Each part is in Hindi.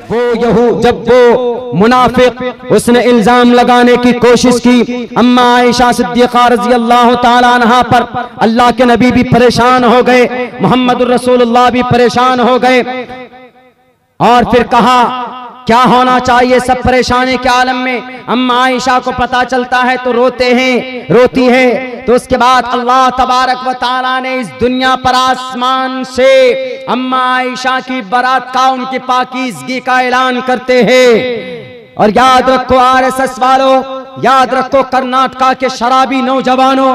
वो जब वो मुनाफिक उसने इल्जाम लगाने की कोशिश की अम्मा आयशा सिद्दीक़ा रज़ी अल्लाह ताला अन्हा पर, अल्लाह के नबी भी परेशान हो गए, मोहम्मदुर रसूलुल्लाह भी परेशान हो गए। और फिर कहा क्या होना चाहिए सब परेशानी के आलम में। अम्मा आयशा को पता चलता है तो रोती है। तो उसके बाद अल्लाह तबारक व तआला ने इस दुनिया पर आसमान से अम्मा आयशा की बरात का, उनकी पाकीज़गी का ऐलान करते हैं। और याद रखो आरएसएस वालों, याद रखो कर्नाटका के शराबी नौजवानों,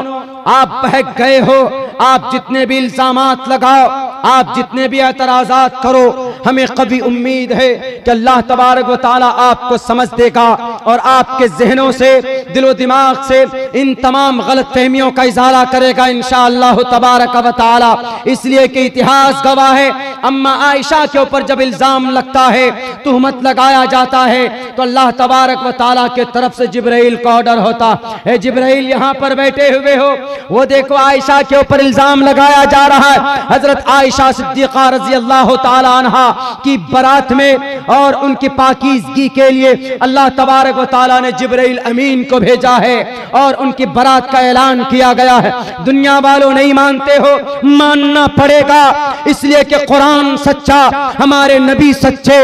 आप बहक गए हो। आप जितने भी इल्जामात लगाओ, आप जितने भी एतराज़ात करो, हमें कभी उम्मीद है कि अल्लाह तबारक व तआला आपको समझ देगा और आपके ज़हनों से, दिलो दिमाग से इन तमाम गलत फहमियों का इज़ाला करेगा इंशाअल्लाह तबारक व तआला। इसलिए कि इतिहास गवाह है, अम्मा आयशा के ऊपर जब इल्जाम लगता है, तुहमत लगाया जाता है, तो अल्लाह तबारक व तआला के तरफ से जिब्राइल का ऑर्डर होता है, जिब्राइल यहाँ पर बैठे हुए हो, वो देखो आयशा के ऊपर इल्जाम लगाया जा रहा है। हजरत आयशा सिद्दीक़ा रज़ी अल्लाह ताला अन्हा की बारात में और उनकी पाकीज़गी के लिए अल्लाह तबारक व तआला ने जिब्राइल अमीन को भेजा है और उनकी बारात का ऐलान किया गया है। दुनिया वालों नहीं मानते हो, मानना पड़ेगा, इसलिए कि कुरान सच्चा, हमारे नबी सच्चे,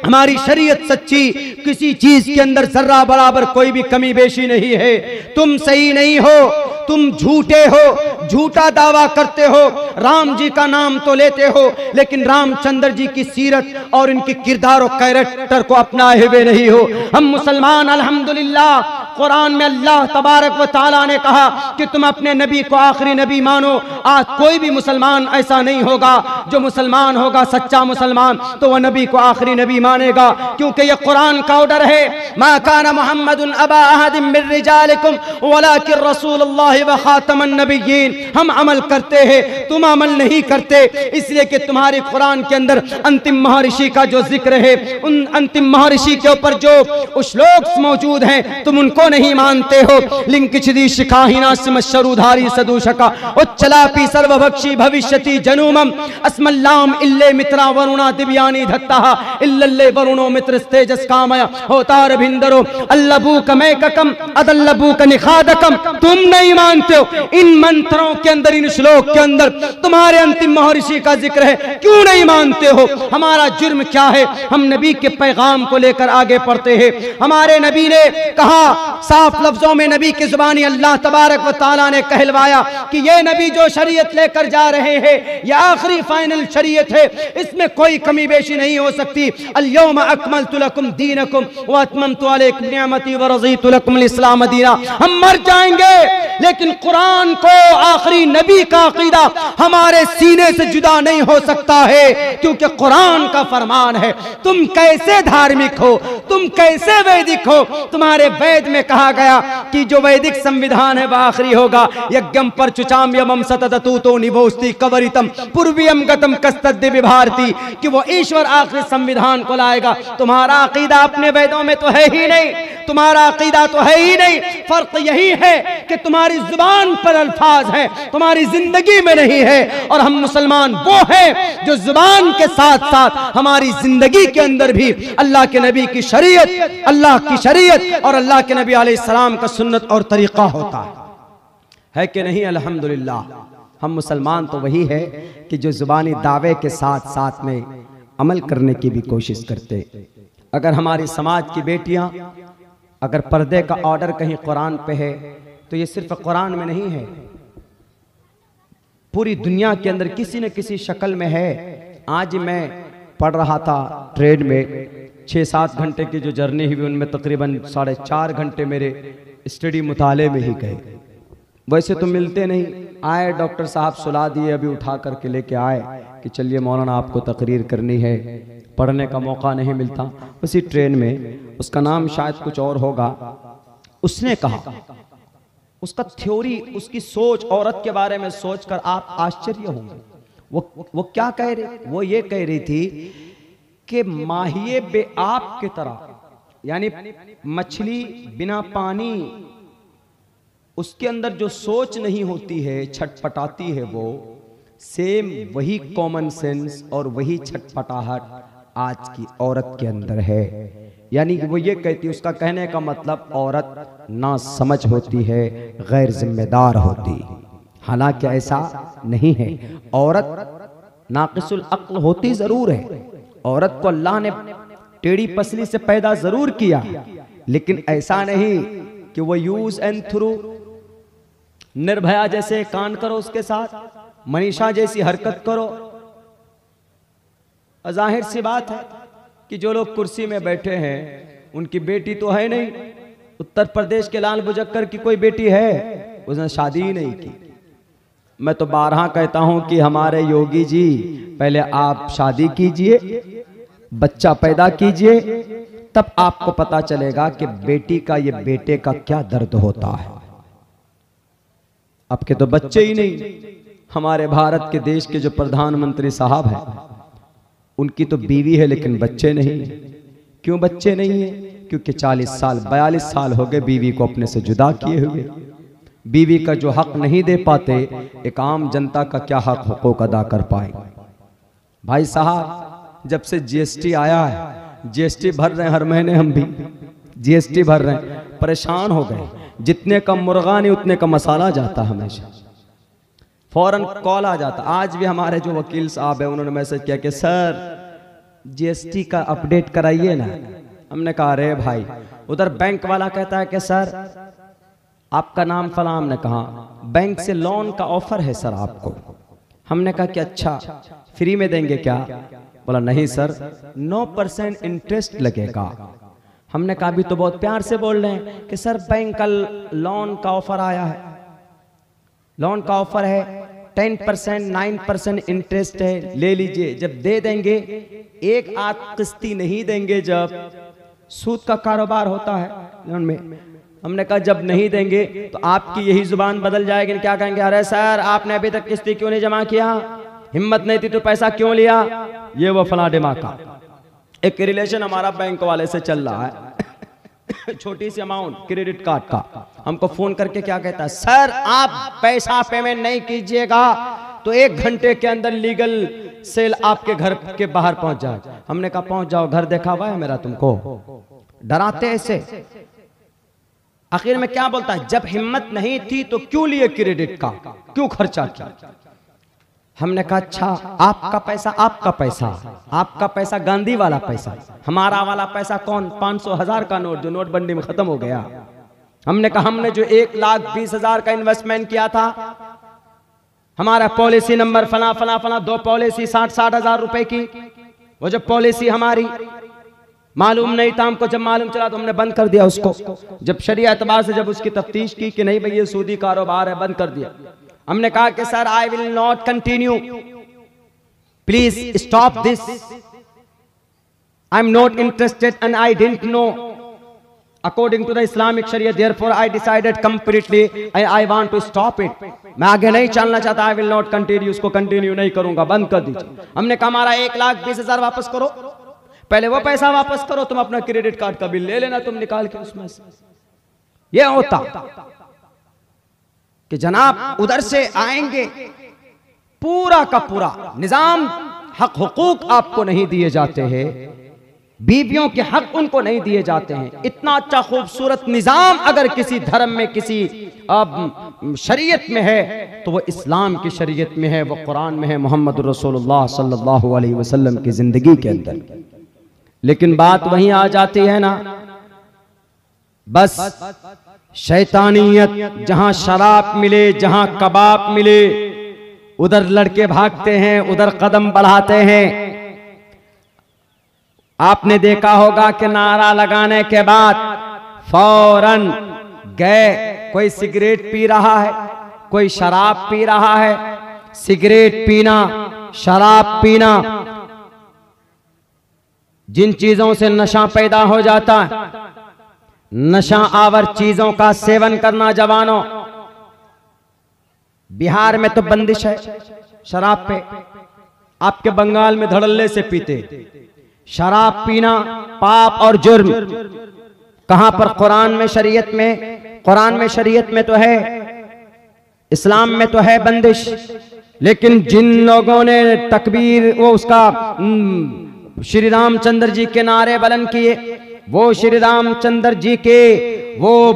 हमारी शरीयत सच्ची, किसी चीज के अंदर जर्रा बराबर कोई भी कमी बेशी नहीं है। तुम सही नहीं हो, तुम झूठे हो, झूठा दावा करते हो, राम जी का नाम तो लेते हो लेकिन रामचंद्र जी की सीरत और इनकी किरदार और कैरेक्टर को अपनाए हुए नहीं हो। हम मुसलमान अल्हम्दुलिल्लाह, कुरान में अल्लाह तबारक व तआला ने कहा कि तुम अपने नबी को आखिरी नबी मानो। आज कोई भी मुसलमान ऐसा नहीं होगा, जो मुसलमान होगा सच्चा मुसलमान तो वह नबी को आखिरी नबी मानेगा, क्योंकि यह कुरान का ऑर्डर है। मा काना मुहम्मदुन अबा अहदिम मिन रिजालिकुम वलाकिन रसूलुल्लाह व खातमन नबिय्यीन। हम अमल करते हैं, तुम अमल नहीं करते, इसलिए कि तुम्हारे कुरान के अंदर अंतिम महर्षि का जो जिक्र है, उन अंतिम महर्षि के ऊपर जो श्लोक मौजूद हैं, तुम उनको नहीं मानते हो। लिंकिछदी शिखाहिना सिमशरुधारी सदूषका उच्चलापि सर्वभक्षी भविष्यति जनूमम अस्मल्लाम इल्ले मित्रा वरुणा दिव्यानि धत्तः इल्लल्ले वरुणो मित्रस्तेजस कामया होतार भिंदरो अल्लबूक मैककम अदल्लबूक निखादकम। तुम नहीं मानते हो, इन मंत्रों के अंदर, इन श्लोक के अंदर तुम्हारे अंतिम महर्षि का जिक्र है, क्यों नहीं मानते हो? हमारा जुर्म क्या है? हम नबी के पैगाम को लेकर आगे बढ़ते हैं। हमारे नबी ने कहा साफ लफ्जों में, नबी की जुबानी अल्लाह तबारक व तआला ने कहलवाया कि ये नबी जो शरीयत लेकर जा रहे हैं, यह आखिरी फाइनल शरीयत है, इसमें कोई कमी बेशी नहीं हो सकती। अल-यौम अकमलतु लकुम दीनकुम व अतममतु अलैकुम निअमती व रज़ीतु लकुम अल-इस्लाम दीना। हम मर जाएंगे लेकिन कुरान को, आखिरी नबी का अकीदा हमारे सीने से जुदा नहीं हो सकता है, क्योंकि कुरान का फरमान है। तुम कैसे धार्मिक हो, तुम कैसे वैदिक हो? तुम्हारे वेद में कहा गया कि जो वैदिक संविधान है वह आखिरी होगा। यज्ञम पर चुचाम्यमम सतततूतो निभोस्ति कवरितम पूर्वियम गतम कस्तद्दि विभारती, कि वो ईश्वर आखिरी संविधान को लाएगा। तुम्हारा अकीदा अपने वेदों में तो है ही नहीं, तुम्हारा अकीदा तो है ही नहीं। फर्क यही है कि तुम्हारी जुबान पर अल्फाज है, तुम्हारी जिंदगी में नहीं है। और हम मुसलमान वो हैं जो जुबान के साथ साथ हमारी जिंदगी के अंदर भी अल्लाह के नबी की शरीयत, अल्लाह की शरीयत और अल्लाह के नबी अलैहिस्सलाम का सुन्नत और तरीका होता है कि नहीं? अल्हम्दुलिल्लाह, हम मुसलमान तो वही है कि जो जुबानी दावे के साथ साथ में अमल करने की भी कोशिश करते। अगर हमारी समाज की बेटियां, अगर पर्दे का ऑर्डर कहीं कुरान पे है तो ये सिर्फ कुरान में नहीं है, पूरी दुनिया के अंदर किसी न किसी शक्ल में है। आज मैं पढ़ रहा था ट्रेन में, 6-7 घंटे की जो जर्नी हुई उनमें तकरीबन 4.5 घंटे मेरे स्टडी मुताले में ही गए। वैसे तो मिलते नहीं, आए डॉक्टर साहब सुला दिए, अभी उठा करके लेके आए कि चलिए मौलाना आपको तकरीर करनी है, पढ़ने का मौका नहीं मिलता। उसी ट्रेन में, उसका नाम शायद कुछ और होगा, उसने कहा, उसका थ्योरी, उसकी सोच, औरत के बारे में सोचकर आप आश्चर्य होंगे। वो क्या कह रही? वो ये कह रही थी कि माहिए बेआब की तरह, यानी मछली बिना पानी, उसके अंदर जो सोच नहीं होती है, छटपटाती है, वो सेम वही कॉमन सेंस और वही छटपटाहट आज की औरत के अंदर है। यानी कि वो ये कहती है, उसका कहने का मतलब औरत ना समझ होती है, गैर जिम्मेदार होती। हालांकि ऐसा नहीं है। औरत नाकिसुल अक्ल होती जरूर है। औरत को अल्लाह ने टेढ़ी पसली से पैदा जरूर किया, लेकिन ऐसा नहीं कि वो यूज एंड थ्रू निर्भया जैसे कांड करो उसके साथ, मनीषा जैसी हरकत करो। जाहिर सी बात है कि जो लोग कुर्सी में बैठे हैं उनकी बेटी तो है नहीं। उत्तर प्रदेश के लाल बुजक्कर की कोई बेटी है? उसने शादी ही नहीं की। मैं तो बारहा कहता हूं कि हमारे योगी जी, पहले आप शादी कीजिए, बच्चा पैदा कीजिए, तब आपको पता चलेगा कि बेटी का ये बेटे का क्या दर्द होता है। आपके तो बच्चे ही नहीं। हमारे भारत के देश के जो प्रधानमंत्री साहब हैं, उनकी तो बीवी है लेकिन बच्चे नहीं। क्यों बच्चे नहीं है? क्योंकि 40 साल 42 साल हो गए बीवी को अपने से जुदा किए हुए। बीवी का जो हक नहीं दे पाते, एक आम जनता का क्या हक हुकूक अदा कर पाए? भाई साहब, जब से जीएसटी आया है, जीएसटी भर रहे हैं हर महीने, हम भी जीएसटी भर रहे हैं, परेशान हो गए। जितने का मुर्गा नहीं उतने का मसाला जाता, हमेशा फौरन कॉल आ जाता। आज भी हमारे जो वकील साहब है उन्होंने मैसेज किया कि सर जीएसटी का अपडेट कराइए ना। हमने कहा अरे भाई, उधर बैंक वाला कहता है कि सर आपका नाम फलां। हमने कहा बैंक से लोन का ऑफर है सर आपको। हमने कहा कि अच्छा फ्री में देंगे क्या? बोला नहीं सर 9% इंटरेस्ट लगेगा। हमने कहा अभी तो बहुत प्यार से बोल रहे हैं कि सर बैंक का लोन का ऑफर आया है, लोन का ऑफर है, 10% 9% इंटरेस्ट है, ले लीजिए। जब दे देंगे, एक आध किस्ती नहीं देंगे, जब सूद का कारोबार होता है लोन में। हमने कहा जब नहीं देंगे तो आपकी यही जुबान बदल जाएगी। क्या कहेंगे? अरे सर आपने अभी तक किस्ती क्यों नहीं जमा किया? हिम्मत नहीं थी तो पैसा क्यों लिया? ये वो फला दिमाग का। एक रिलेशन हमारा बैंक वाले से चल रहा है छोटी सी अमाउंट क्रेडिट कार्ड का। हमको फोन करके क्या कहता है, सर आप पैसा पेमेंट नहीं कीजिएगा तो 1 घंटे के अंदर लीगल सेल आपके घर के बाहर पहुंच जाए। हमने कहा पहुंच जाओ, घर देखा हुआ है मेरा तुमको? डराते ऐसे। आखिर में क्या बोलता है, जब हिम्मत नहीं थी तो क्यों लिए क्रेडिट का, क्यों खर्चा किया? हमने कहा अच्छा आपका पैसा, आपका पैसा, आपका पैसा गांधी वाला पैसा, हमारा वाला पैसा कौन? 500,000 का नोट जो नोटबंदी में खत्म हो गया। हमने कहा हमने जो 1,20,000 का इन्वेस्टमेंट किया था, हमारा पॉलिसी नंबर फला फला फला, 2 पॉलिसी 60,000 रुपए की, वो जो पॉलिसी हमारी मालूम नहीं था हमको। जब मालूम चला तो हमने बंद कर दिया उसको। जब शरिया एतबार से जब उसकी तफ्तीश की कि नहीं भाई ये सूदी कारोबार है, बंद कर दिया। हमने कहा कि sir I will not continue, please stop this, I am not interested and I didn't know according to the Islamic sharia, therefore I decided completely I want to stop it. मैं आगे नहीं चलना चाहता, आई विल नॉट कंटिन्यू, उसको कंटिन्यू नहीं करूंगा, बंद कर दीजिए। हमने कहा हमारा 1,20,000 वापस करो, पहले वो पैसा वापस करो, तुम अपना क्रेडिट कार्ड का बिल ले लेना तुम निकाल के उसमें से। ये होता कि जनाब उधर से आएंगे, पूरा का पूरा निजाम, हक हुकूक आपको नहीं दिए जाते हैं, बीवियों के हक उनको नहीं दिए जाते हैं। इतना अच्छा खूबसूरत निजाम अगर किसी धर्म में, किसी शरीयत में है तो वो इस्लाम की शरीयत में है, वो कुरान में है, मोहम्मद रसूलुल्लाह सल्लल्लाहु अलैहि वसल्लम की जिंदगी के अंदर। लेकिन बात वहीं आ जाती है ना, बस शैतानियत, जहां शराब मिले, जहां कबाब मिले, उधर लड़के भागते हैं, उधर कदम बढ़ाते हैं। आपने देखा होगा कि नारा लगाने के बाद फौरन गए, कोई सिगरेट पी रहा है, कोई शराब पी रहा है। सिगरेट पीना, शराब पीना, जिन चीजों से नशा पैदा हो जाता है, नशा आवर चीजों का सेवन करना जवानों। बिहार में तो बंदिश है शराब पे, आपके बंगाल में धड़ल्ले से पीते। शराब पीना पाप और जुर्म, कहां पर? कुरान में, शरीयत में। कुरान में शरीयत में तो है, इस्लाम में तो है बंदिश, लेकिन जिन लोगों ने तकबीर वो उसका श्री रामचंद्र जी के नारे बुलंद किए, वो श्री रामचंद्र जी के वो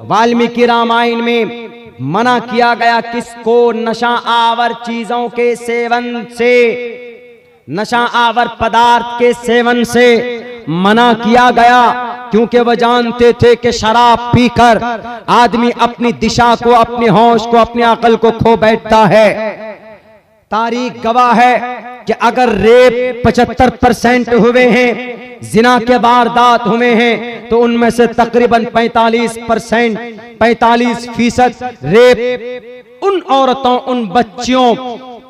वाल्मीकि रामायण में मना किया गया किसको? नशा आवर चीजों के सेवन से, नशा आवर पदार्थ के सेवन से मना किया गया, क्योंकि वह जानते थे कि शराब पीकर आदमी अपनी दिशा को, अपने होश को, अपनी अकल को खो बैठता है। तारीख गवाह है कि अगर रेप 75% हुए हैं, जिना के वारदात हुए हैं, तो उनमें से तकरीबन 45% रेप उन औरतों, उन बच्चियों,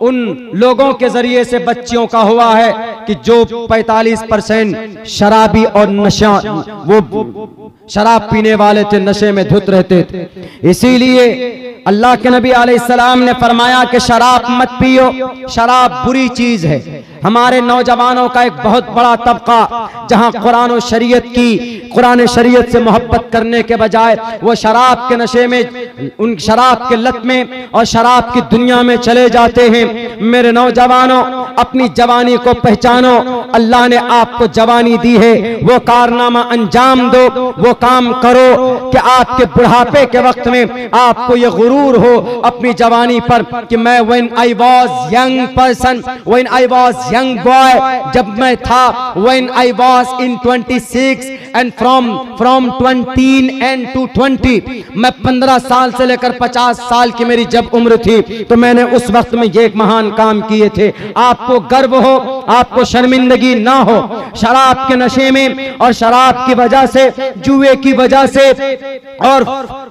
उन लोगों के जरिए से बच्चियों का हुआ है कि जो 45% शराबी और नशा, वो शराब पीने वाले थे, नशे में धुत रहते थे। इसीलिए अल्लाह के नबी अलैहिस्सलाम ने फरमाया कि शराब मत पियो, शराब बुरी चीज है। हमारे नौजवानों का एक बहुत बड़ा तबका जहां कुरान और शरीयत की, कुरान शरीयत से मोहब्बत करने के बजाय वो शराब के नशे में, उन शराब के लत में और शराब की दुनिया में चले जाते हैं। मेरे नौजवानों, अपनी जवानी को पहचानो। अल्लाह ने आपको जवानी दी है, वो कारनामा अंजाम दो, वो काम करो कि आपके बुढ़ापे के वक्त में आपको ये गुरूर हो अपनी जवानी पर कि मैं when I was young person, when I was young boy, जब मैं था, when I was in 26 and from 20 and to 20, मैं 15 साल से लेकर 50 साल की मेरी जब उम्र थी, तो मैंने उस वक्त में ये एक महान काम किए थे। आपको गर्व हो, आपको शर्मिंदगी ना हो। शराब के नशे में और शराब की वजह से, जुए की वजह से और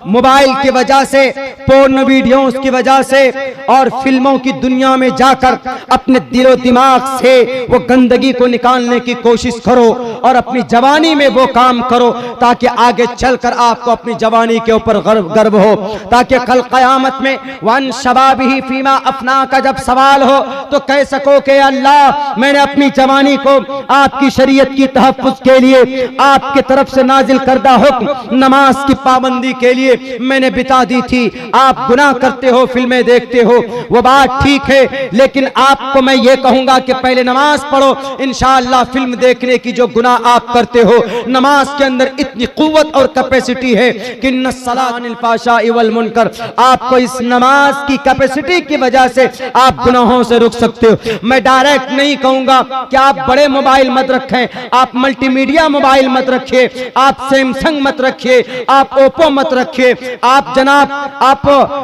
मोबाइल की वजह से, पोर्न वीडियोस की वजह से और फिल्मों की दुनिया में जाकर अपने दिलो दिमाग से वो गंदगी को निकालने की कोशिश करो और अपनी जवानी में वो काम करो ताकि आगे चलकर आपको अपनी जवानी के ऊपर गर्व हो, ताकि कल क़यामत में वन शबाबिही फीमा अफना का जब सवाल हो तो कह सको कि अल्लाह, मैंने अपनी जवानी को आपकी शरीयत की तहफ़्फ़ुज़ के लिए, आपके तरफ से नाजिल करदा हुक्म नमाज की पाबंदी के लिए मैंने बिता दी थी। आप गुनाह करते हो, फिल्में देखते हो, वो बात ठीक है, लेकिन आपको मैं ये कहूंगा कि पहले नमाज पढ़ो, इंशाअल्लाह फिल्म देखने की जो गुनाह आप करते हो, नमाज के अंदर इतनी कुव्वत और कैपेसिटी है कि नस्सलानिल फाशाइ वल मुनकर, आपको इस नमाज की कैपेसिटी की वजह से आप गुनाहों से रुक सकते हो। मैं डायरेक्ट नहीं कहूंगा कि आप बड़े मोबाइल मत रखें, आप मल्टीमीडिया मोबाइल मत रखिए, आप सैमसंग मत रखिए, आप ओप्पो मत रखिए, आप जनाब आप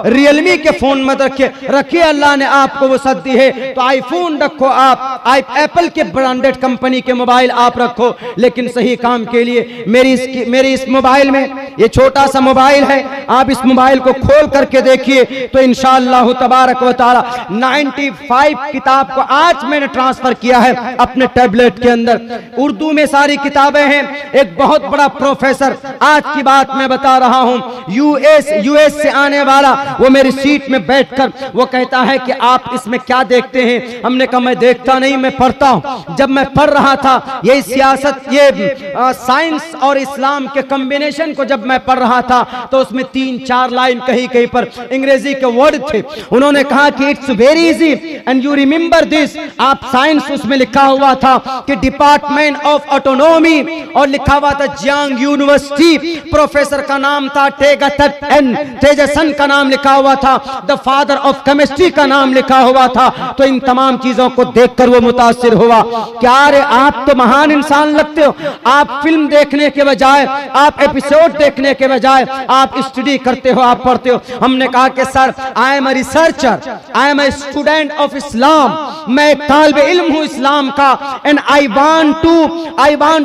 रियलमी के फोन मत रखिए। अल्लाह ने आपको वो सद दी है तो आईफोन रखो, आप एप्पल के ब्रांडेड कंपनी के मोबाइल आप रखो, लेकिन सही काम के लिए। मेरी इस मोबाइल में ये छोटा सा मोबाइल है, आप इस मोबाइल को खोल करके देखिए तो इंशाअल्लाह तबारक व तआला 95 किताब को आज मैंने ट्रांसफर किया है अपने टैबलेट के अंदर। उर्दू में सारी किताबें हैं। एक बहुत बड़ा प्रोफेसर, आज की बात मैं बता रहा हूं, यूएस से आने वाला, वो मेरी सीट में बैठकर वो कहता है कि आप इसमें क्या देखते हैं? हमने कहा मैं देखता नहीं, मैं पढ़ता हूं। जब मैं पढ़ रहा था ये सियासत, ये साइंस और इस्लाम के कॉम्बिनेशन को जब मैं पढ़ रहा था तो उसमें 3-4 लाइन कहीं कहीं पर अंग्रेजी के वर्ड थे। उन्होंने कहा कि it's very easy and you remember this. आप साइंस, उसमें लिखा हुआ था कि डिपार्टमेंट ऑफ ऑटोनॉमी और लिखा हुआ था जियांग यूनिवर्सिटी, प्रोफेसर का नाम था तेजसन का नाम लिखा हुआ था, द फादर ऑफ केमिस्ट्री का नाम लिखा हुआ था। तो इन तमाम चीजों को देखकर वो मुतासिर हुआ। क्या रे, आप तो महान इंसान लगते हो, आप फिल्म देखने के बजाय, आप एपिसोड देखने के बजाय आप स्टडी करते हो, आप पढ़ते हो। हमने कहा कि sir, I am a researcher, I am a student of Islam, मैं एक तालिब इल्म हूं इस्लाम का, and I want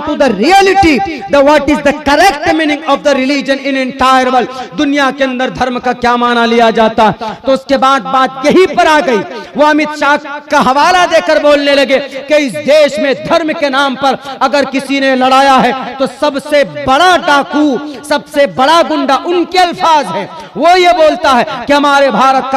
to the reality, the what is the correct meaning of the religion in entire world. दुनिया के अंदर धर्म का क्या माना लिया जाता। तो उसके बाद बात यहीं पर आ गई। वो अमित शाह का हवाला देकर बोलने लगे कि इस देश में धर्म के नाम पर अगर किसी ने लड़ाया है तो सबसे बड़ा डाकू, सबसे बड़ा गुंडा उनके अल्फाज हैं। वो ये बोलता है कि हमारे भारत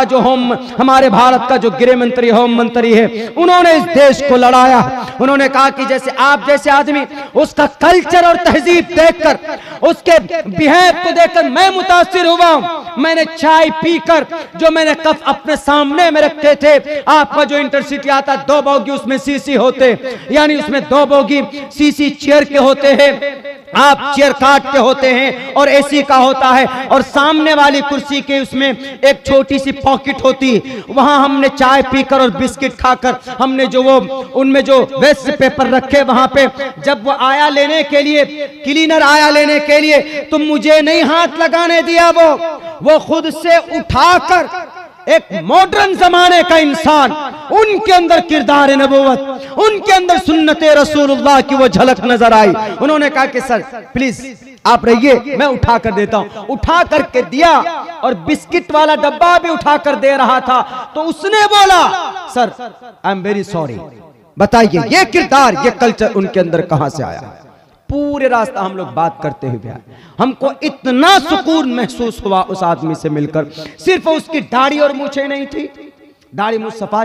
का जो गृह मंत्री, होम मंत्री है, उन्होंने इस देश को लड़ा लगाया। उन्होंने कहा कि जैसे आप जैसे आदमी उसका कल्चर और तहजीब देखकर, उसके बिहेव को देखकर मैं मुतासिर हुआ। मैंने चाय पीकर जो मैंने कप अपने सामने में रखे थे, आपका जो इंटरसिटी आता 2 बोगी उसमें सीसी होते, यानी उसमें 2 बोगी सीसी चेयर के होते हैं, आप चेयर काट के होते हैं और एसी का होता है, और सामने वाली कुर्सी के उसमें एक छोटी सी पॉकेट होती। वहां हमने चाय पीकर और बिस्किट खाकर हमने जो वो उनमें जो वेस्ट पेपर रखे वहां पे, जब वो आया लेने के लिए, क्लीनर आया लेने के लिए, तो मुझे नहीं हाथ लगाने दिया, वो खुद से उठाकर एक मॉडर्न जमाने का इंसान, उनके अंदर किरदार नबूवत, उनके अंदर सुन्नते रसूलुल्लाह की वो झलक नजर आई। उन्होंने कहा कि सर प्लीज आप रहिए, मैं उठा कर देता हूं। उठा करके दिया और बिस्किट वाला डब्बा भी उठा कर दे रहा था, तो उसने बोला sir I am very sorry. बताइए ये किरदार, ये कल्चर उनके अंदर कहां से आया? पूरे रास्ता हम लोग बात करते हुए आए, हमको इतना सुकून महसूस हुआ उस आदमी से मिलकर। सिर्फ उसकी दाढ़ी और मूछें नहीं थी, दाढ़ी मूछ सफा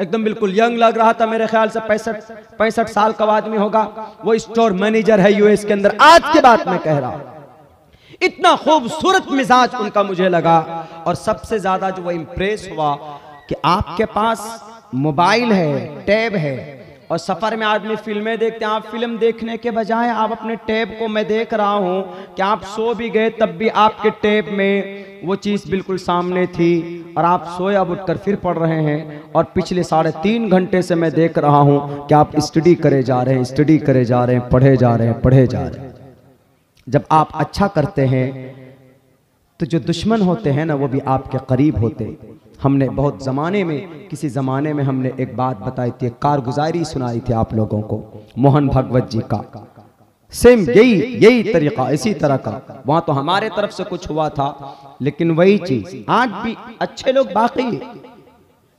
एकदम बिल्कुल यंग लग रहा था। मेरे ख्याल से 65 साल का आदमी होगा। वो स्टोर मैनेजर है यूएस के अंदर, आज के बात मैं कह रहा हूं। इतना खूबसूरत मिजाज उनका मुझे लगा, और सबसे ज्यादा जो वो इंप्रेस हुआ कि आपके पास मोबाइल है, टैब है, और सफर में आदमी फिल्में देखते हैं, आप फिल्म देखने के बजाय आप अपने टैब को, मैं देख रहा हूं कि आप सो भी गए तब भी आपके टैब में वो चीज बिल्कुल सामने थी, और आप सोए अब उठकर फिर पढ़ रहे हैं। और पिछले 3.5 घंटे से मैं देख रहा हूं कि आप स्टडी करे जा रहे हैं, स्टडी करे जा रहे हैं, पढ़े जा रहे हैं, पढ़े जा रहे हैं। जब आप अच्छा करते हैं तो जो दुश्मन होते हैं ना, वो भी आपके करीब होते हैं। हमने बहुत ज़माने में, किसी ज़माने में हमने एक बात बताई थी, कारगुजारी सुनाई थी आप लोगों को मोहन भागवत जी का। सेम यही तरीका, इसी तरह का। वहां तो हमारे तरफ से कुछ हुआ था, लेकिन वही चीज आज भी अच्छे लोग बाकी है,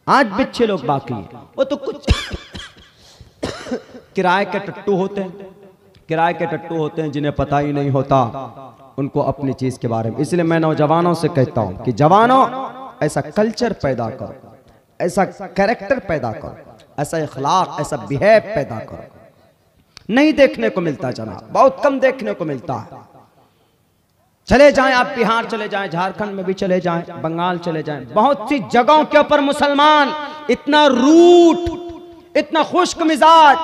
आज भी अच्छे लोग बाकी है। वो तो कुछ किराए के टट्टू होते हैं, किराए के टट्टू होते हैं जिन्हें पता ही नहीं होता उनको अपनी चीज के बारे में। इसलिए मैं नौजवानों से कहता हूं कि जवानों, ऐसा कल्चर पैदा करो, ऐसा कैरेक्टर पैदा करो, ऐसा इखलाक, ऐसा बिहेव पैदा करो। नहीं देखने को मिलता जनाब, बहुत कम देखने को मिलता है। चले जाएं आप, बिहार चले जाएं, झारखंड में भी चले जाएं, बंगाल चले जाएं, बहुत सी जगहों के ऊपर मुसलमान इतना रूट, इतना खुश्क मिजाज,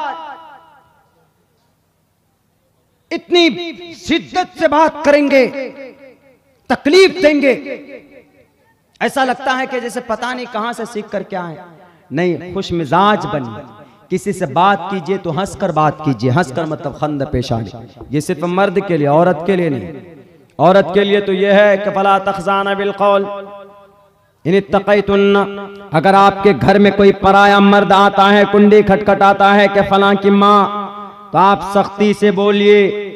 इतनी शिद्दत से बात करेंगे, तकलीफ देंगे, ऐसा लगता है कि जैसे पता नहीं कहां से सीख कर क्या है। नहीं, खुश मिजाज बनिए, किसी से बात कीजिए तो हंसकर बात कीजिए। हंसकर मतलब खंद पेशानी, ये सिर्फ मर्द के लिए, औरत के लिए नहीं। औरत के लिए तो यह है कि फला तखजाना बिल कौल इन इत्तक़ैतुन्ना, अगर आपके घर में कोई पराया मर्द आता है, कुंडी खटखटाता है कि फलां की माँ, तो आप सख्ती से बोलिए।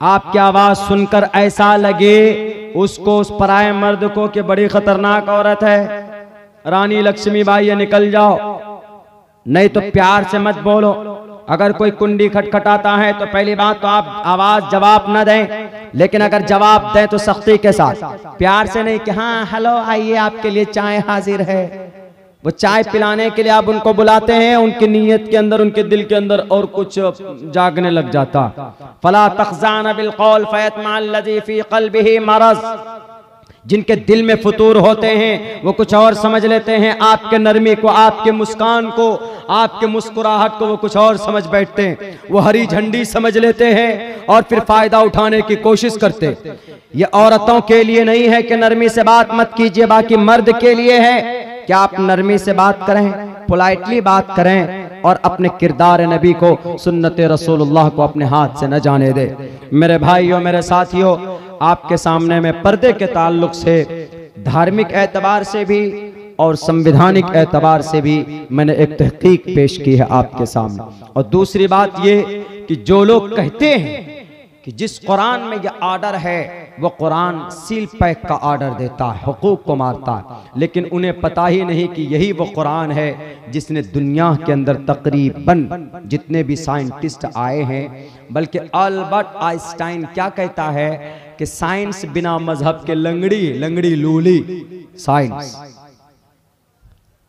आपकी आवाज सुनकर ऐसा लगे उसको, उस पराये मर्द को, कि बड़ी खतरनाक औरत है, रानी लक्ष्मीबाई है, निकल जाओ। नहीं तो प्यार से मत बोलो। अगर कोई कुंडी खटखटाता है तो पहली बात तो आप आवाज जवाब न दें, लेकिन अगर जवाब दें तो सख्ती के साथ, प्यार से नहीं कि हाँ हेलो आइए आपके लिए चाय हाजिर है। वो चाय पिलाने के लिए आप उनको बुलाते हैं, उनकी नीयत के अंदर, उनके दिल के अंदर और कुछ जागने लग जाता। फला तखजाना बिल कौल फयतमअल्लज़ी फी क़ल्बिही मरज़, जिनके दिल में फतूर होते हैं वो कुछ और समझ लेते हैं, आपके नरमी को, आपके मुस्कान को, आपके मुस्कुराहट को वो कुछ और समझ बैठते हैं। वो हरी झंडी समझ लेते हैं और फिर फायदा उठाने की कोशिश करते। ये औरतों के लिए नहीं है कि नरमी से बात मत कीजिए, बाकी मर्द के लिए है कि आप नरमी से बात करें, पोलाइटली बात करें, और अपने किरदार नबी को, सुन्नते रसूलुल्लाह को अपने हाथ से न जाने दे। मेरे भाइयों, मेरे साथियों, आपके सामने में पर्दे के ताल्लुक से, धार्मिक एतबार से भी और संवैधानिक एतबार से भी मैंने एक तहकीक पेश की है आपके सामने। और दूसरी बात ये कि जो लोग कहते हैं कि जिस कुरान में ये आर्डर है वो कुरान सील पैक का आर्डर देता है, हुकूक को मारता है, लेकिन उन्हें पता ही नहीं कि यही वो कुरान है जिसने दुनिया के अंदर तकरीबन जितने भी साइंटिस्ट आए हैं, बल्कि अल्बर्ट आइंस्टाइन क्या कहता है कि साइंस बिना मजहब के लंगड़ी लूली साइंस।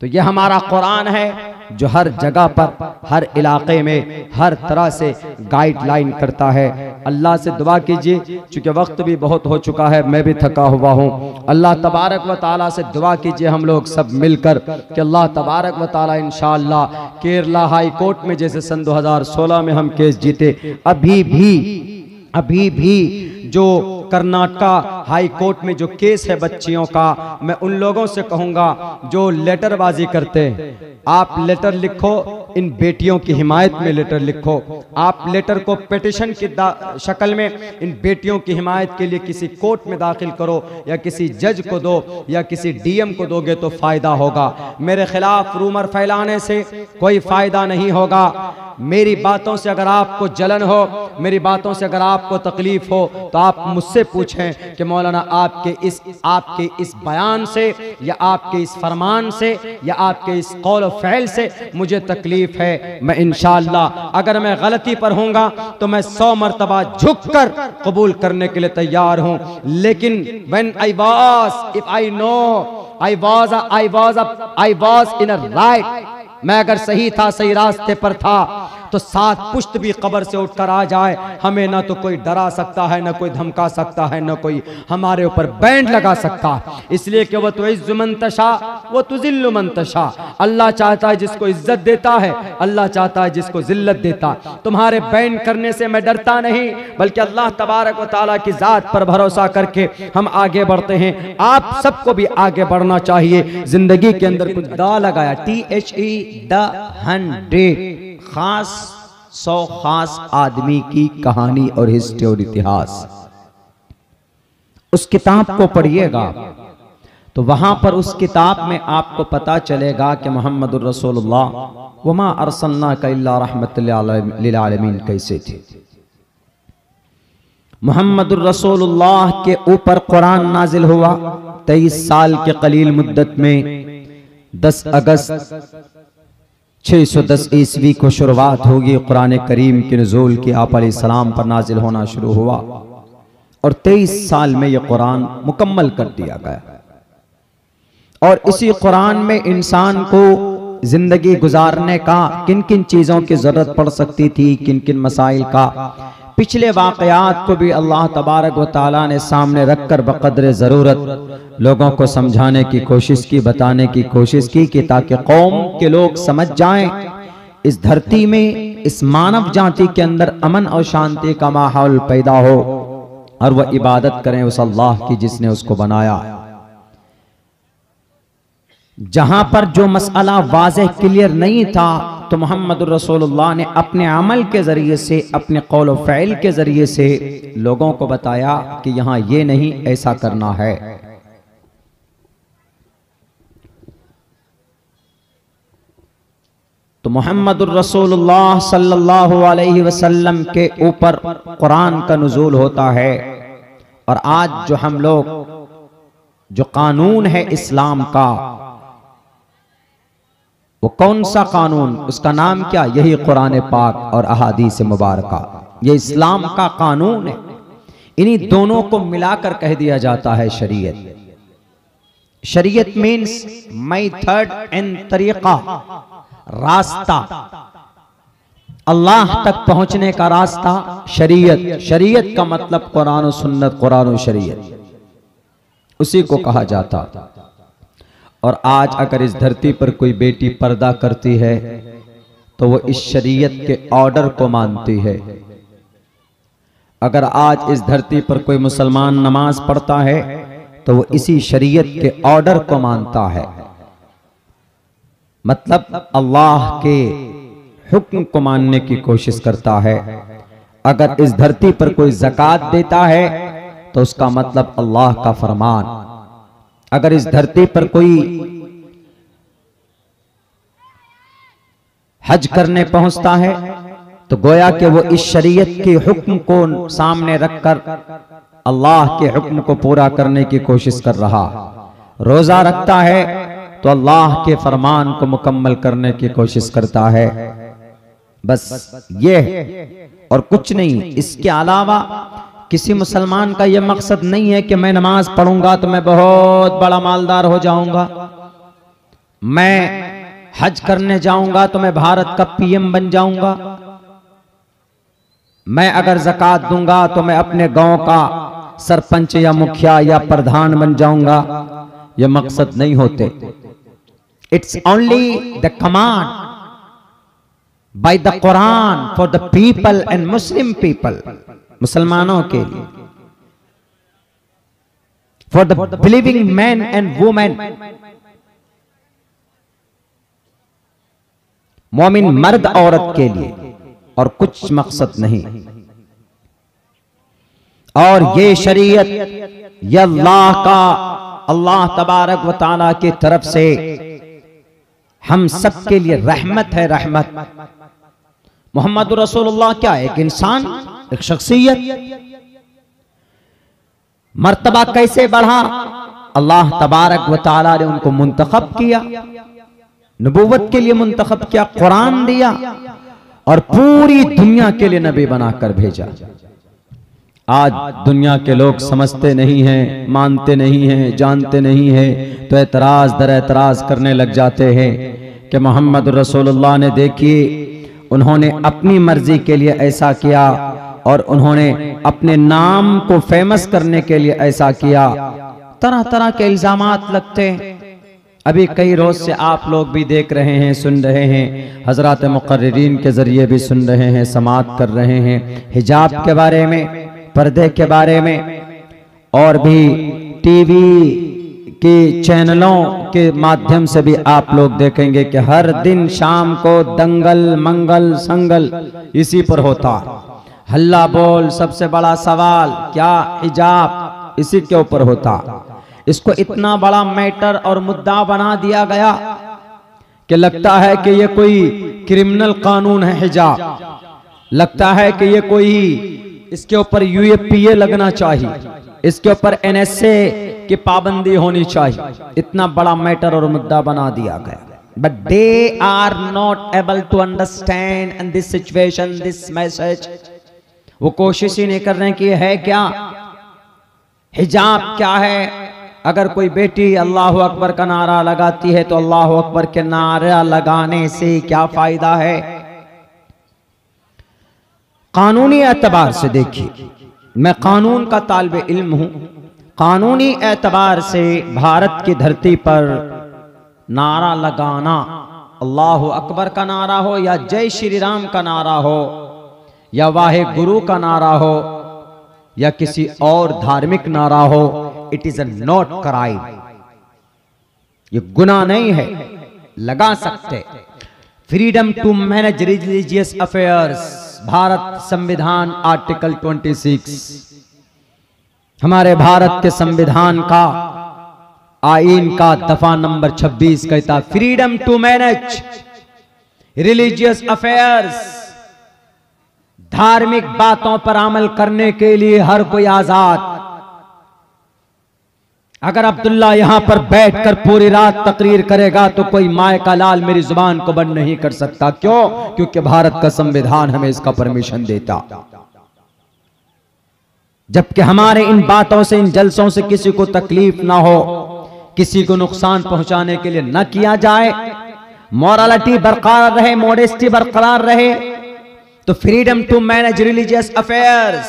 तो ये हमारा कुरान है जो हर जगह पर, हर इलाके में हर तरह से गाइडलाइन करता है। अल्लाह से दुआ कीजिए, चूंकि वक्त भी बहुत हो चुका है, मैं भी थका हुआ हूँ। अल्लाह तबारक व ताला से दुआ कीजिए हम लोग सब मिलकर कि अल्लाह तबारक व ताला इंशाअल्लाह केरला हाई कोर्ट में जैसे सन 2016 में हम केस जीते, अभी भी जो कर्नाटका हाई कोर्ट में जो केस है बच्चियों का, मैं उन लोगों से कहूंगा जो लेटरबाजी करते हैं, आप लेटर लिखो, इन बेटियों की हिमायत में लेटर लिखो। आप लेटर को पिटिशन की शक्ल में इन बेटियों की हिमायत के लिए किसी कोर्ट में दाखिल करो, या किसी जज को दो, या किसी डीएम को दोगे तो फायदा होगा। मेरे खिलाफ रूमर फैलाने से कोई फायदा नहीं होगा। मेरी बातों से अगर आपको जलन हो, मेरी बातों से अगर आपको तकलीफ हो, तो आप मुझसे पूछें कि मौलाना आपके इस बयान से, या आपके इस फरमान से, या आपके इस कौल फ़ैल से मुझे तकलीफ है। मैं इंशाअल्लाह अगर मैं गलती पर होऊंगा तो मैं 100 मरतबा झुककर कबूल करने के लिए तैयार हूं। लेकिन when I was, if I know I was in a right, मैं अगर सही था, सही रास्ते पर था, तो 7 पुश्त भी कब्र से उठकर आ जाए, हमें ना तो कोई डरा सकता है, ना कोई धमका सकता है, ना कोई हमारे ऊपर बैंड लगा सकता है। इसलिए कि वो तो इज़्ज़ु मन तशा वो तुज़िल्लु मन तशा, अल्लाह चाहता है जिसको इज्जत देता है, अल्लाह चाहता है जिसको जिल्लत देता। तुम्हारे बैंड करने से मैं डरता नहीं, बल्कि अल्लाह तबारक व तआला की जात पर भरोसा करके हम आगे बढ़ते हैं। आप सबको भी आगे बढ़ना चाहिए। जिंदगी के अंदर कुछ दा लगाया, THE द 100 खास 100 खास आदमी की कहानी और हिस्ट्री और इतिहास। उस किताब को पढ़िएगा तो वहां पर उस किताब में आपको पता चलेगा कि मोहम्मदुर रसूलुल्लाह वमा अरसलनाका इल्ला रहमतल लिल आलमीन कैसे थे। मोहम्मदुर रसूलुल्लाह के ऊपर कुरान नाजिल हुआ 23 साल के कलील मुद्दत में। 10 अगस्त 610 ईस्वी को शुरुआत होगी कुरान करीम के नुज़ूल की, आप अलैहिस्सलाम पर नाजिल होना शुरू हुआ और 23 साल में यह कुरान मुकम्मल कर दिया गया। और इसी कुरान में इंसान को जिंदगी गुजारने का किन किन चीज़ों की ज़रूरत पड़ सकती थी, किन किन मसाइल का, पिछले वाक़यात को भी अल्लाह तबारक व तआला ने सामने रखकर बक़द्र ज़रूरत लोगों को समझाने की कोशिश की, बताने की कोशिश की कि ताकि कौम के लोग समझ जाएं, इस धरती में, इस मानव जाति के अंदर अमन और शांति का माहौल पैदा हो और वह इबादत करें उस अल्लाह की जिसने उसको बनाया। जहां पर जो मसला वाज़ेह क्लियर नहीं था तो मोहम्मद रसूलुल्लाह ने अपने अमल के जरिए से, अपने कौल व फ़ैल के जरिए से लोगों को बताया कि यहां ये नहीं, ऐसा करना है। तो मोहम्मद रसूलुल्लाह सल्लल्लाहु अलैहि वसल्लम के ऊपर कुरान का नुज़ूल होता है। और आज जो हम लोग, जो कानून है इस्लाम का, वो कौन सा कानून, उसका नाम क्या? यही कुरान पाक और अहादीस मुबारका, ये इस्लाम का कानून है। इन्हीं दोनों को मिलाकर कह दिया जाता है शरीयत। शरीयत मीन्स मेथड एंड तरीका, रास्ता, अल्लाह तक पहुंचने का रास्ता शरीयत। शरीयत का मतलब कुरान और सुन्नत, कुरान और शरीयत, उसी को कहा जाता। और आज अगर इस धरती पर कोई बेटी पर्दा करती है तो वो इस शरीयत के ऑर्डर को मानती है। अगर आज इस धरती पर कोई मुसलमान नमाज पढ़ता है तो वो इसी शरीयत के ऑर्डर को मानता है, मतलब अल्लाह के हुक्म को मानने की कोशिश करता है। अगर इस धरती पर कोई ज़कात देता है तो उसका मतलब अल्लाह का फरमान। अगर इस धरती पर कोई हज करने पहुंचता है तो गोया कि वो इस शरीयत के हुक्म को सामने रखकर अल्लाह के हुक्म को पूरा करने की कोशिश कर रहा। रोजा रखता है तो अल्लाह के फरमान को मुकम्मल करने की कोशिश करता है। बस ये और कुछ नहीं। इसके अलावा किसी मुसलमान का यह मकसद नहीं है कि मैं नमाज पढ़ूंगा तो मैं बहुत बड़ा मालदार हो जाऊंगा, मैं हज करने जाऊंगा तो मैं भारत का पीएम बन जाऊंगा, मैं अगर ज़कात दूंगा तो मैं अपने गांव का सरपंच या मुखिया या प्रधान बन जाऊंगा, यह मकसद नहीं होते। It's only the command by the Quran for the people and Muslim people, मुसलमानों के लिए, for the believing man and women, मोमिन मर्द औरत के लिए, और कुछ मकसद नहीं। और ये शरीयत ये अल्लाह तबारक व तआला की तरफ से हम सब के लिए रहमत है, रहमत। मोहम्मद रसूलुल्लाह क्या है? एक इंसान, एक शख्सियत। मर्तबा कैसे बढ़ा? अल्लाह तबारक व तआला ने उनको मुंतखब किया, नबूवत के लिए मुंतखब किया, कुरान दिया और पूरी दुनिया के लिए नबी बनाकर भेजा। आज दुनिया के लोग समझते नहीं हैं, मानते नहीं हैं, जानते नहीं हैं, तो एतराज दर एतराज करने लग जाते हैं कि मोहम्मद रसूलुल्लाह ने, देखिए उन्होंने अपनी मर्जी के लिए ऐसा किया और उन्होंने अपने नाम को फेमस करने के लिए ऐसा किया। तरह तरह के इल्जामात लगते हैं। अभी कई रोज से आप लोग भी देख रहे हैं, सुन रहे हैं, हजरात मुकर्रिरीन के जरिए भी सुन रहे हैं, समाअत कर रहे हैं, हिजाब के बारे में, पर्दे के बारे में, और भी टीवी के चैनलों के माध्यम से भी आप लोग देखेंगे कि हर दिन शाम को दंगल मंगल संगल इसी पर होता। हल्ला बोल, सबसे बड़ा सवाल क्या? हिजाब, इसी के ऊपर होता। इसको इतना बड़ा मैटर और मुद्दा बना दिया गया कि लगता है कि ये कोई क्रिमिनल कानून है हिजाब, लगता है कि ये कोई, इसके ऊपर यूएपीए लगना चाहिए, इसके ऊपर एनएसए की पाबंदी होनी चाहिए। इतना बड़ा मैटर और मुद्दा बना दिया गया। But they are not able to understand this situation, this message. वो कोशिश ही नहीं कर रहे हैं कि है क्या, हिजाब क्या है। अगर कोई बेटी अल्लाह अकबर का नारा लगाती है तो अल्लाह अकबर के नारा लगाने से क्या फायदा है? कानूनी एतबार से देखिए, मैं कानून का तालिबे इल्म हूं, कानूनी एतबार से भारत की धरती पर नारा लगाना, अल्लाह अकबर का नारा हो या जय श्री राम का नारा हो या वाहे गुरु का नारा हो या किसी और धार्मिक नारा हो, it is a not crime, ये गुनाह नहीं है, लगा सकते। Freedom to manage religious affairs, Bharat संविधान आर्टिकल 26, हमारे भारत के संविधान का, आईन का दफा नंबर 26 कहता freedom to manage religious affairs, धार्मिक बातों पर अमल करने के लिए हर कोई आजाद। अगर अब्दुल्ला यहां पर बैठकर पूरी रात तकरीर करेगा तो कोई माए का लाल मेरी जुबान को बंद नहीं कर सकता। क्यों? क्योंकि भारत का संविधान हमें इसका परमिशन देता। जबकि हमारे इन बातों से, इन जलसों से किसी को तकलीफ ना हो, किसी को नुकसान पहुंचाने के लिए न किया जाए, मॉरलिटी बरकरार रहे, मॉडेस्टी बरकरार रहे, तो freedom to manage religious affairs,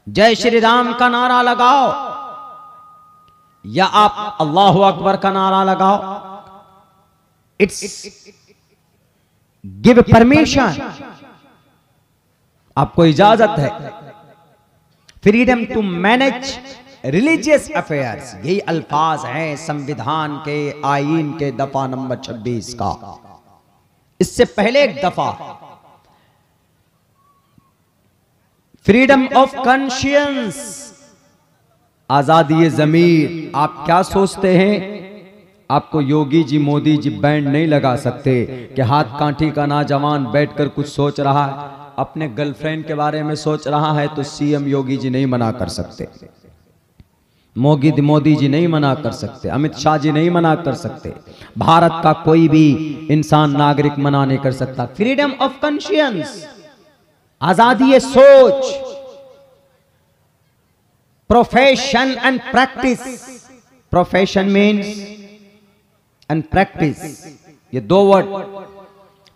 जय श्री राम का नारा लगाओ या आप अल्लाह अकबर का नारा लगाओ, इट्स गिव परमिशन, आपको इजाजत है। Freedom to manage religious affairs, यही अल्फाज हैं संविधान के, आईन के दफा नंबर 26 का। इससे पहले एक दफा फ्रीडम ऑफ कॉन्शियंस, आजादी ज़मीर। आप क्या सोचते हैं? आपको योगी जी, मोदी जी बैंड नहीं लगा सकते कि हाथ कांठी का नौजवान बैठकर कुछ सोच रहा है, अपने गर्लफ्रेंड के बारे में सोच रहा है, तो सीएम योगी जी नहीं मना कर सकते, मोदी जी नहीं मना कर सकते, अमित शाह जी नहीं मना कर सकते, भारत का कोई भी इंसान, नागरिक मना नहीं कर सकता। फ्रीडम ऑफ कॉन्शियंस, आजादी सोच, profession and practice, profession means and practice, ये दो वर्ड।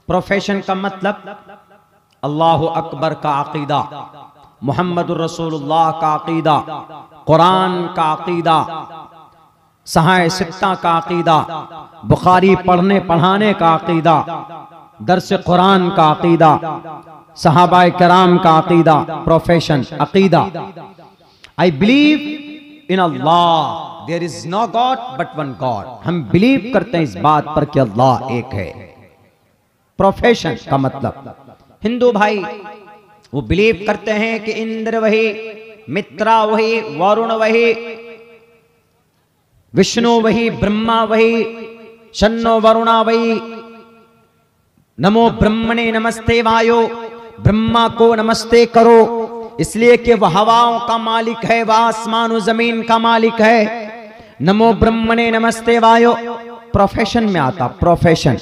प्रोफेशन का मतलब अल्लाह अकबर का अकीदा, मुहम्मदुर रसूलुल्लाह का अकीदा, कुरान का अकीदा, सहाय सित्ता का अकीदा, बुखारी पढ़ने पढ़ाने का अकीदा, दर्स कुरान का अकीदा, सहाबाए कराम का अकीदा। प्रोफेशन अकीदा। I believe in Allah, there is no God but one God. हम बिलीव करते हैं इस बात पर कि अल्लाह एक है। प्रोफेशन का मतलब हिंदू भाई वो बिलीव करते हैं कि इंद्र वही, मित्रा वही, वरुण वही, विष्णु वही, ब्रह्मा वही, शन्नो वरुणा वही, नमो ब्रह्मणे नमस्ते वायो, ब्रह्मा को नमस्ते करो इसलिए कि वह हवाओं का मालिक है, वह आसमान और जमीन का मालिक है। नमो ब्रह्मणे नमस्ते वायो प्रोफेशन में आता। प्रोफेशन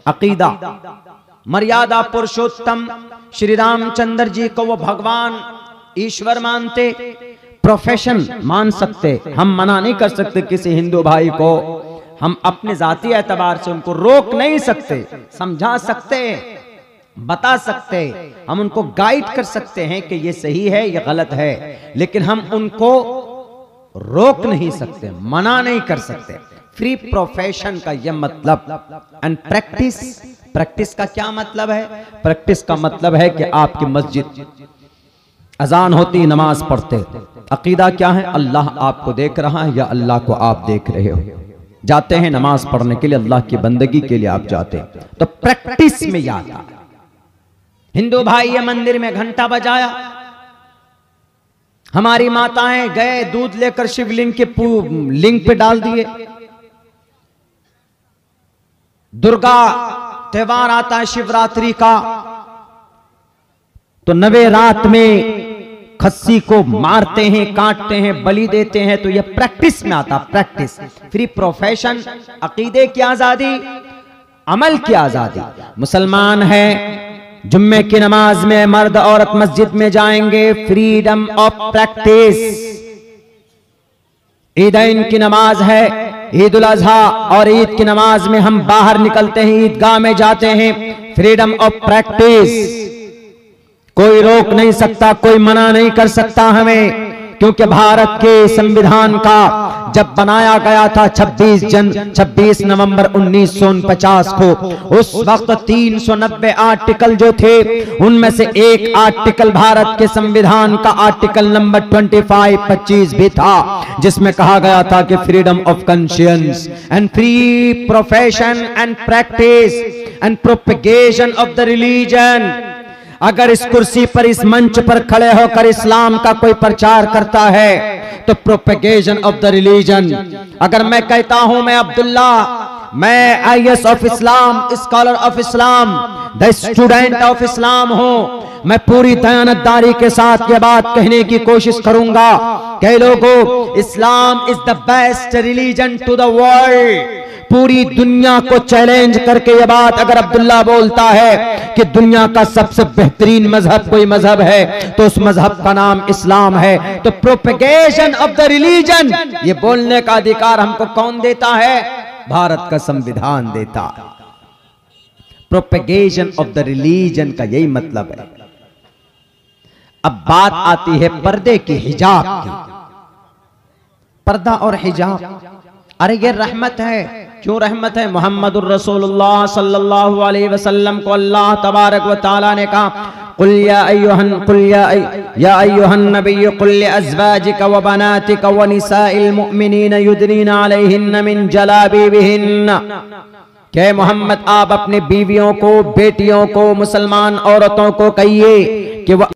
अकीदा। मर्यादा पुरुषोत्तम श्री रामचंद्र जी को वो भगवान ईश्वर मानते, प्रोफेशन मान सकते। हम मना नहीं कर सकते किसी हिंदू भाई को, हम अपने जाती एतबार से उनको रोक नहीं सकते, समझा सकते, बता सकते, हम उनको गाइड कर सकते हैं कि ये सही है ये गलत है, लेकिन हम उनको रोक नहीं सकते, मना नहीं कर सकते। फ्री प्रोफेशन का यह मतलब। एंड प्रैक्टिस, प्रैक्टिस का क्या मतलब है? प्रैक्टिस का मतलब है कि आपकी मस्जिद अजान होती नमाज पढ़ते, अकीदा क्या है? अल्लाह आपको देख रहा है या अल्लाह को आप देख रहे हो। जाते हैं नमाज पढ़ने के लिए, अल्लाह की बंदगी के लिए आप जाते हैं, तो प्रैक्टिस में याद आता। हिंदू भाई ये मंदिर में घंटा बजाया, हमारी माताएं गए दूध लेकर शिवलिंग के लिंग पे डाल दिए। दुर्गा त्योहार आता है शिवरात्रि का, तो 9वें रात में खस्सी को मारते हैं, काटते हैं, बलि देते हैं, तो यह प्रैक्टिस में आता। प्रैक्टिस। फ्री प्रोफेशन अकीदे की आजादी, अमल की आजादी। मुसलमान है, जुम्मे की नमाज में मर्द औरत मस्जिद में जाएंगे, फ्रीडम ऑफ प्रैक्टिस। ईदैन की नमाज है, ईद उल अजहा और ईद की नमाज में हम बाहर निकलते हैं, ईदगाह में जाते हैं, फ्रीडम ऑफ प्रैक्टिस। कोई रोक नहीं सकता, कोई मना नहीं कर सकता हमें, क्योंकि भारत के संविधान का जब बनाया गया था 26 नवंबर 1949 को, उस वक्त 390 आर्टिकल जो थे उनमें से एक आर्टिकल भारत के संविधान का आर्टिकल नंबर 25 भी था, जिसमें कहा गया था कि freedom of conscience and free profession and practice and propagation of the religion. अगर इस कुर्सी पर, इस मंच पर खड़े होकर इस्लाम का कोई प्रचार करता है तो प्रोपेगेशन ऑफ द रिलीजन। अगर मैं कहता हूं मैं अब्दुल्ला, मैं IAS of Islam, scholar of Islam, the student of इस्लाम हूं, मैं पूरी दयानतदारी के साथ ये बात कहने की कोशिश करूंगा कि लोगों, Islam is the best religion to the world. पूरी दुनिया को चैलेंज करके ये बात अगर अब्दुल्ला बोलता है कि दुनिया का सबसे बेहतरीन मजहब कोई मजहब है तो उस मजहब का नाम इस्लाम है, तो प्रोपेगेशन ऑफ द रिलीजन, ये बोलने का अधिकार हमको कौन देता है? भारत का संविधान देता। प्रोपेगेशन ऑफ द रिलीजन का यही मतलब है। अब बात आती है पर्दे की, हिजाब की। पर्दा और हिजाब, अरे ये रहमत है। क्यों रहमत है? मुहम्मदुर रसूलुल्लाह सल्लल्लाहु अलैहि वसल्लम को अल्लाह तबारक व तआला ने कहा, कुल या अय्युहन नबिय्यु कुल लिअज़वाजिका व बनातिका व निसाइल मुमिनीन युदनीना अलैहिन्ना मिन जलाबिबिहिन्ना। क्या मोहम्मद आप अपने बीवियों को, बेटियों को, मुसलमान औरतों को कहिए कि वह